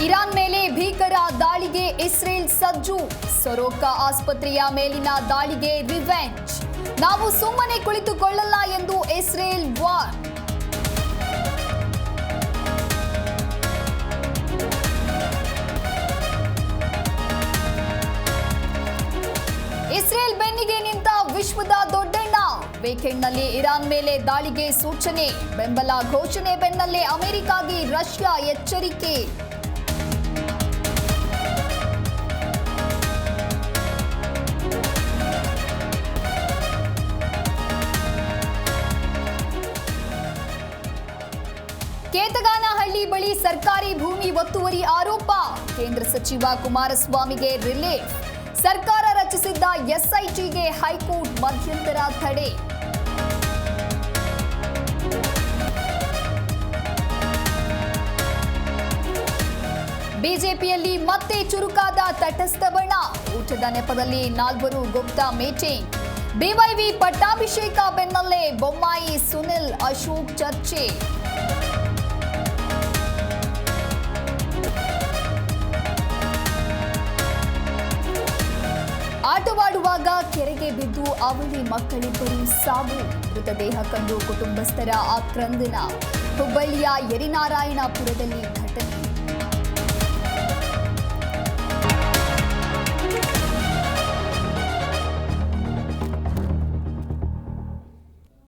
Iran ಮೇಲೆ ಭೀಕರ ದಾಳಿಗೆ ಇಸ್ರೇಲ್ ಸಜ್ಜು. ಸೊರೋಕಾ ಆಸ್ಪತ್ರೆಯ ಮೇಲಿನ ದಾಳಿಗೆ ರಿವೆಂಜ್. ನಾವು ಸುಮ್ಮನೆ ಕುಳಿತುಕೊಳ್ಳಲ್ಲ ಎಂದು ಇಸ್ರೇಲ್ ವಾರ್. ಇಸ್ರೇಲ್ ಬೆನ್ನಿಗೆ ನಿಂತ ವಿಶ್ವದ ದೊಡ್ಡಣ್ಣ. ವೀಕೆಂಡ್ನಲ್ಲಿ ಇರಾನ್ ಮೇಲೆ ದಾಳಿಗೆ ಸೂಚನೆ. ಬೆಂಬಲ ಘೋಷಣೆ ಬೆನ್ನಲ್ಲೇ ಅಮೆರಿಕಾಗೆ ರಷ್ಯಾ ಎಚ್ಚರಿಕೆ. ಕೇತಗಾನಹಳ್ಳಿ ಬಳಿ ಸರ್ಕಾರಿ ಭೂಮಿ ಒತ್ತುವರಿ ಆರೋಪ. ಕೇಂದ್ರ ಸಚಿವ ಕುಮಾರಸ್ವಾಮಿಗೆ ರಿಲೀಫ್. ಸರ್ಕಾರ ರಚಿಸಿದ್ದ ಎಸ್ಐಟಿಗೆ ಹೈಕೋರ್ಟ್ ಮಧ್ಯಂತರ ತಡೆ. ಬಿಜೆಪಿಯಲ್ಲಿ ಮತ್ತೆ ಚುರುಕಾದ ತಟಸ್ಥ ಬಣ. ಊಟದ ನೆಪದಲ್ಲಿ ನಾಲ್ವರು ಗುಪ್ತ ಮೀಟಿಂಗ್. ಬಿವೈವಿ ಪಟ್ಟಾಭಿಷೇಕ ಬೆನ್ನಲ್ಲೇ ಬೊಮ್ಮಾಯಿ, ಸುನಿಲ್, ಅಶೋಕ್ ಚರ್ಚೆ. ಆಟವಾಡುವಾಗ ಕೆರೆಗೆ ಬಿದ್ದು ಅವಳಿ ಮಕ್ಕಳಿಬ್ಬರು ಸಾವು. ಮೃತದೇಹ ಕಂಡು ಕುಟುಂಬಸ್ಥರ ಆಕ್ರಂದನ. ಹುಬ್ಬಳ್ಳಿಯ ಯರಿನಾರಾಯಣಪುರದಲ್ಲಿ ಘಟನೆ.